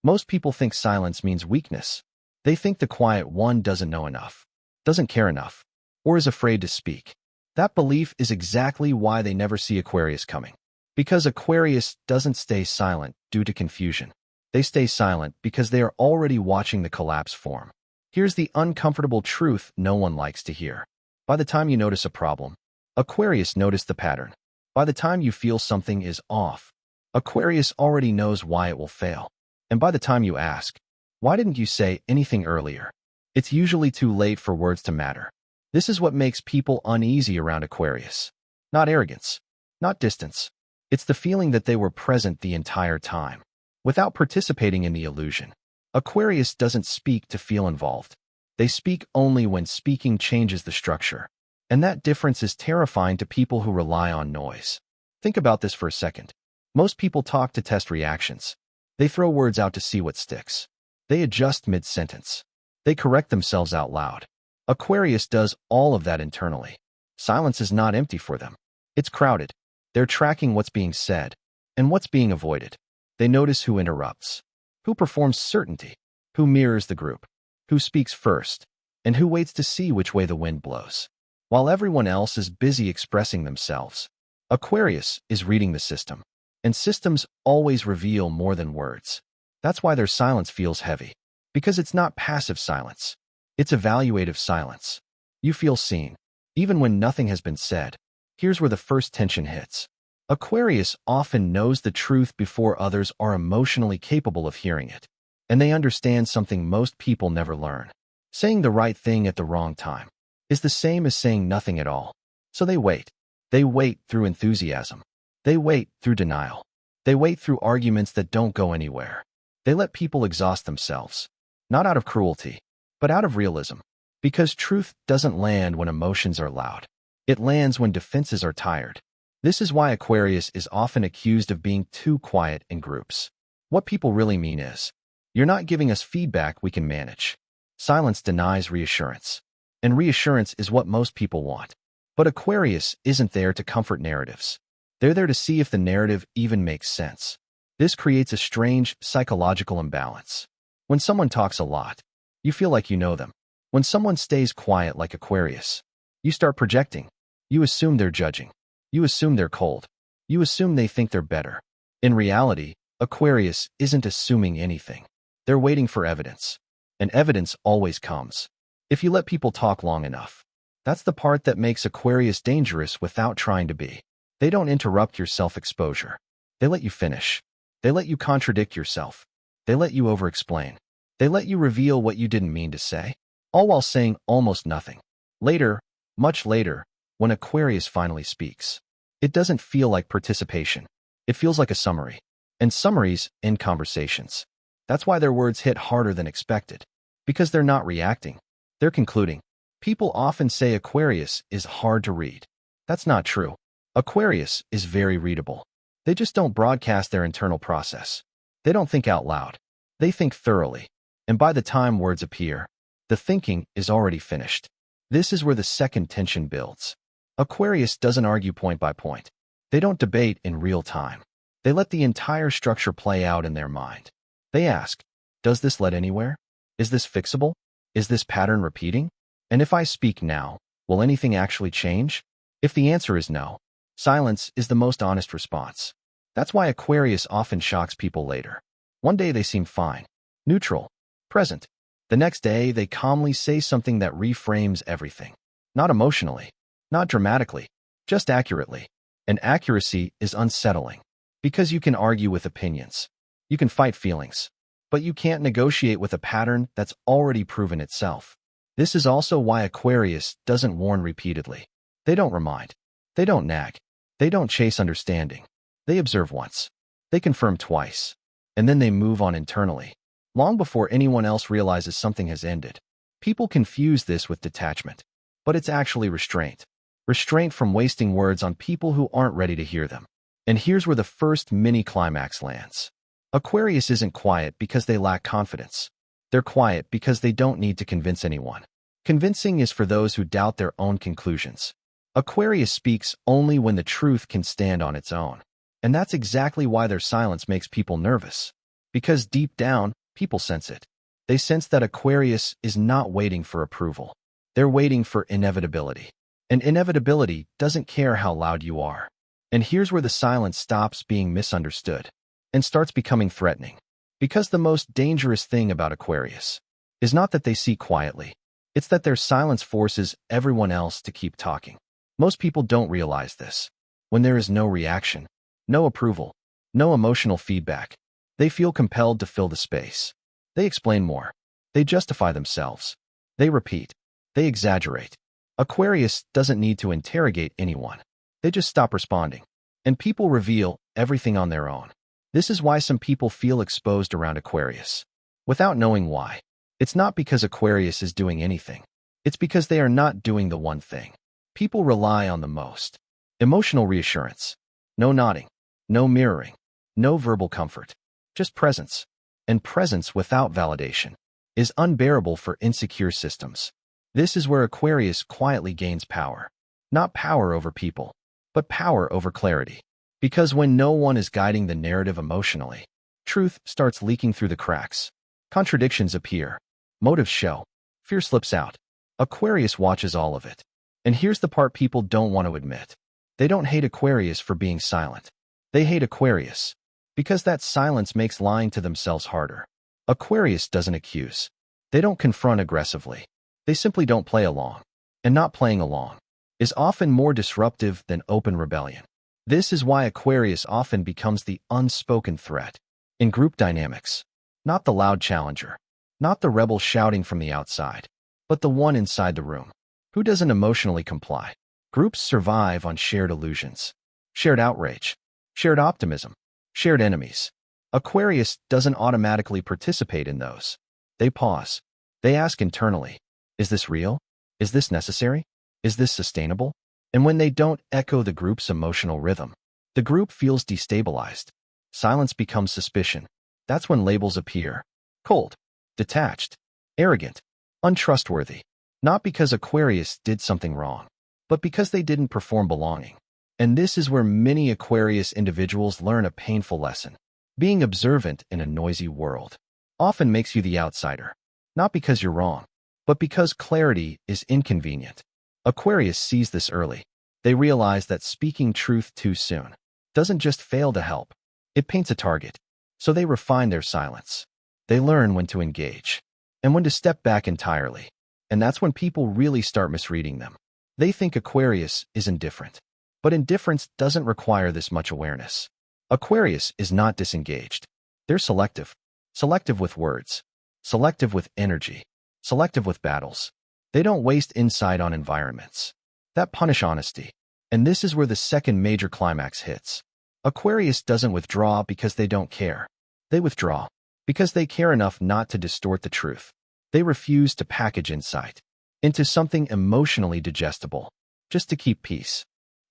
Most people think silence means weakness. They think the quiet one doesn't know enough, doesn't care enough, or is afraid to speak. That belief is exactly why they never see Aquarius coming. Because Aquarius doesn't stay silent due to confusion. They stay silent because they are already watching the collapse form. Here's the uncomfortable truth no one likes to hear. By the time you notice a problem, Aquarius noticed the pattern. By the time you feel something is off, Aquarius already knows why it will fail. And by the time you ask, why didn't you say anything earlier? It's usually too late for words to matter. This is what makes people uneasy around Aquarius. Not arrogance, not distance. It's the feeling that they were present the entire time, without participating in the illusion. Aquarius doesn't speak to feel involved. They speak only when speaking changes the structure. And that difference is terrifying to people who rely on noise. Think about this for a second. Most people talk to test reactions. They throw words out to see what sticks. They adjust mid-sentence. They correct themselves out loud. Aquarius does all of that internally. Silence is not empty for them. It's crowded. They're tracking what's being said and what's being avoided. They notice who interrupts, who performs certainty, who mirrors the group, who speaks first, and who waits to see which way the wind blows. While everyone else is busy expressing themselves, Aquarius is reading the system. And systems always reveal more than words. That's why their silence feels heavy. Because it's not passive silence. It's evaluative silence. You feel seen, even when nothing has been said. Here's where the first tension hits. Aquarius often knows the truth before others are emotionally capable of hearing it. And they understand something most people never learn. Saying the right thing at the wrong time is the same as saying nothing at all. So they wait. They wait through enthusiasm. They wait through denial. They wait through arguments that don't go anywhere. They let people exhaust themselves. Not out of cruelty, but out of realism. Because truth doesn't land when emotions are loud. It lands when defenses are tired. This is why Aquarius is often accused of being too quiet in groups. What people really mean is, you're not giving us feedback we can manage. Silence denies reassurance. And reassurance is what most people want. But Aquarius isn't there to comfort narratives. They're there to see if the narrative even makes sense. This creates a strange psychological imbalance. When someone talks a lot, you feel like you know them. When someone stays quiet like Aquarius, you start projecting. You assume they're judging. You assume they're cold. You assume they think they're better. In reality, Aquarius isn't assuming anything. They're waiting for evidence. And evidence always comes if you let people talk long enough. That's the part that makes Aquarius dangerous without trying to be. They don't interrupt your self-exposure. They let you finish. They let you contradict yourself. They let you over-explain. They let you reveal what you didn't mean to say, all while saying almost nothing. Later, much later, when Aquarius finally speaks, it doesn't feel like participation. It feels like a summary. And summaries end conversations. That's why their words hit harder than expected. Because they're not reacting. They're concluding. People often say Aquarius is hard to read. That's not true. Aquarius is very readable. They just don't broadcast their internal process. They don't think out loud. They think thoroughly. And by the time words appear, the thinking is already finished. This is where the second tension builds. Aquarius doesn't argue point by point. They don't debate in real time. They let the entire structure play out in their mind. They ask, does this lead anywhere? Is this fixable? Is this pattern repeating? And if I speak now, will anything actually change? If the answer is no, silence is the most honest response. That's why Aquarius often shocks people later. One day they seem fine, neutral, present. The next day they calmly say something that reframes everything. Not emotionally, not dramatically, just accurately. And accuracy is unsettling. Because you can argue with opinions. You can fight feelings. But you can't negotiate with a pattern that's already proven itself. This is also why Aquarius doesn't warn repeatedly. They don't remind. They don't nag. They don't chase understanding. They observe once. They confirm twice. And then they move on internally, long before anyone else realizes something has ended. People confuse this with detachment. But it's actually restraint. Restraint from wasting words on people who aren't ready to hear them. And here's where the first mini-climax lands. Aquarius isn't quiet because they lack confidence. They're quiet because they don't need to convince anyone. Convincing is for those who doubt their own conclusions. Aquarius speaks only when the truth can stand on its own. And that's exactly why their silence makes people nervous. Because deep down, people sense it. They sense that Aquarius is not waiting for approval. They're waiting for inevitability. And inevitability doesn't care how loud you are. And here's where the silence stops being misunderstood and starts becoming threatening. Because the most dangerous thing about Aquarius is not that they see quietly. It's that their silence forces everyone else to keep talking. Most people don't realize this. When there is no reaction, no approval, no emotional feedback, they feel compelled to fill the space. They explain more. They justify themselves. They repeat. They exaggerate. Aquarius doesn't need to interrogate anyone. They just stop responding. And people reveal everything on their own. This is why some people feel exposed around Aquarius, without knowing why. It's not because Aquarius is doing anything. It's because they are not doing the one thing people rely on the most. Emotional reassurance. No nodding. No mirroring. No verbal comfort. Just presence. And presence without validation is unbearable for insecure systems. This is where Aquarius quietly gains power. Not power over people, but power over clarity. Because when no one is guiding the narrative emotionally, truth starts leaking through the cracks. Contradictions appear. Motives show. Fear slips out. Aquarius watches all of it. And here's the part people don't want to admit. They don't hate Aquarius for being silent. They hate Aquarius because that silence makes lying to themselves harder. Aquarius doesn't accuse. They don't confront aggressively. They simply don't play along. And not playing along is often more disruptive than open rebellion. This is why Aquarius often becomes the unspoken threat in group dynamics. Not the loud challenger, not the rebel shouting from the outside, but the one inside the room who doesn't emotionally comply. Groups survive on shared illusions, shared outrage, shared optimism, shared enemies. Aquarius doesn't automatically participate in those. They pause. They ask internally, is this real? Is this necessary? Is this sustainable? And when they don't echo the group's emotional rhythm, the group feels destabilized. Silence becomes suspicion. That's when labels appear. Cold, detached, arrogant, untrustworthy. Not because Aquarius did something wrong, but because they didn't perform belonging. And this is where many Aquarius individuals learn a painful lesson. Being observant in a noisy world often makes you the outsider. Not because you're wrong, but because clarity is inconvenient. Aquarius sees this early. They realize that speaking truth too soon doesn't just fail to help. It paints a target. So they refine their silence. They learn when to engage and when to step back entirely. And that's when people really start misreading them. They think Aquarius is indifferent. But indifference doesn't require this much awareness. Aquarius is not disengaged. They're selective. Selective with words. Selective with energy. Selective with battles. They don't waste insight on environments that punish honesty. And this is where the second major climax hits. Aquarius doesn't withdraw because they don't care. They withdraw because they care enough not to distort the truth. They refuse to package insight into something emotionally digestible just to keep peace.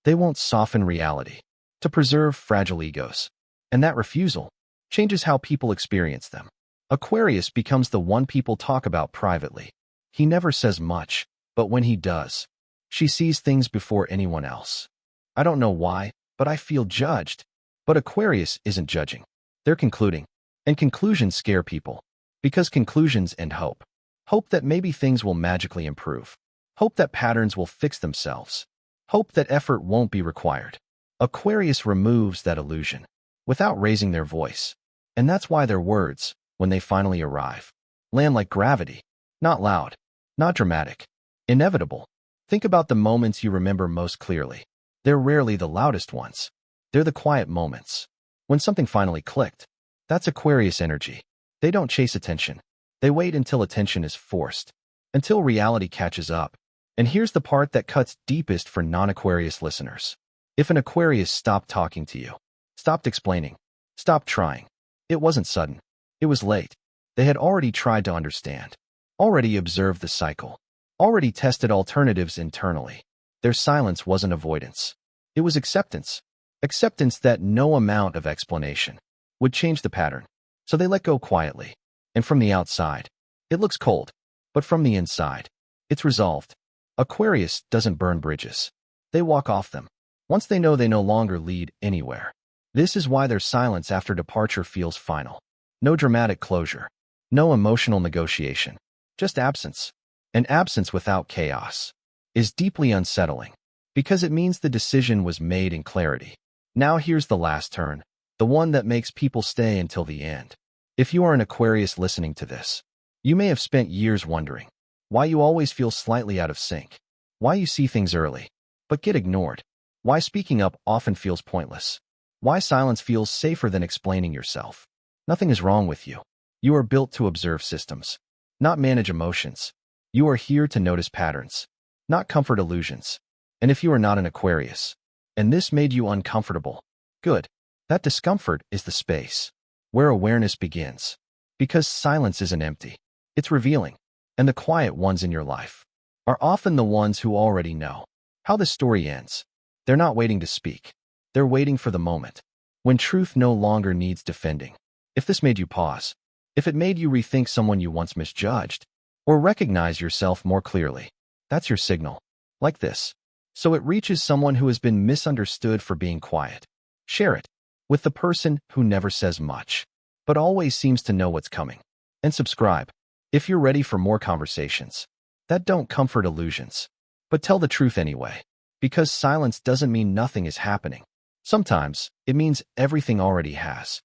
They won't soften reality to preserve fragile egos. And that refusal changes how people experience them. Aquarius becomes the one people talk about privately. He never says much, but when he does, she sees things before anyone else. I don't know why, but I feel judged. But Aquarius isn't judging. They're concluding. And conclusions scare people. Because conclusions end hope. Hope that maybe things will magically improve. Hope that patterns will fix themselves. Hope that effort won't be required. Aquarius removes that illusion without raising their voice. And that's why their words, when they finally arrive, land like gravity. Not loud, not dramatic, inevitable. Think about the moments you remember most clearly. They're rarely the loudest ones. They're the quiet moments. When something finally clicked, that's Aquarius energy. They don't chase attention. They wait until attention is forced, until reality catches up. And here's the part that cuts deepest for non-Aquarius listeners. If an Aquarius stopped talking to you, stopped explaining, stopped trying, it wasn't sudden. It was late. They had already tried to understand, already observed the cycle, already tested alternatives internally. Their silence wasn't avoidance. It was acceptance. Acceptance that no amount of explanation would change the pattern. So they let go quietly. And from the outside, it looks cold. But from the inside, it's resolved. Aquarius doesn't burn bridges. They walk off them. Once they know they no longer lead anywhere. This is why their silence after departure feels final. No dramatic closure. No emotional negotiation. Just absence. And absence without chaos is deeply unsettling because it means the decision was made in clarity. Now here's the last turn, the one that makes people stay until the end. If you are an Aquarius listening to this, you may have spent years wondering why you always feel slightly out of sync, why you see things early, but get ignored, why speaking up often feels pointless, why silence feels safer than explaining yourself. Nothing is wrong with you. You are built to observe systems, not manage emotions. You are here to notice patterns, not comfort illusions. And if you are not an Aquarius, and this made you uncomfortable, good. That discomfort is the space where awareness begins. Because silence isn't empty. It's revealing. And the quiet ones in your life are often the ones who already know how the story ends. They're not waiting to speak. They're waiting for the moment when truth no longer needs defending. If this made you pause, if it made you rethink someone you once misjudged, or recognize yourself more clearly, that's your signal. Like this. So it reaches someone who has been misunderstood for being quiet. Share it with the person who never says much, but always seems to know what's coming. And subscribe if you're ready for more conversations that don't comfort illusions, but tell the truth anyway. Because silence doesn't mean nothing is happening. Sometimes it means everything already has.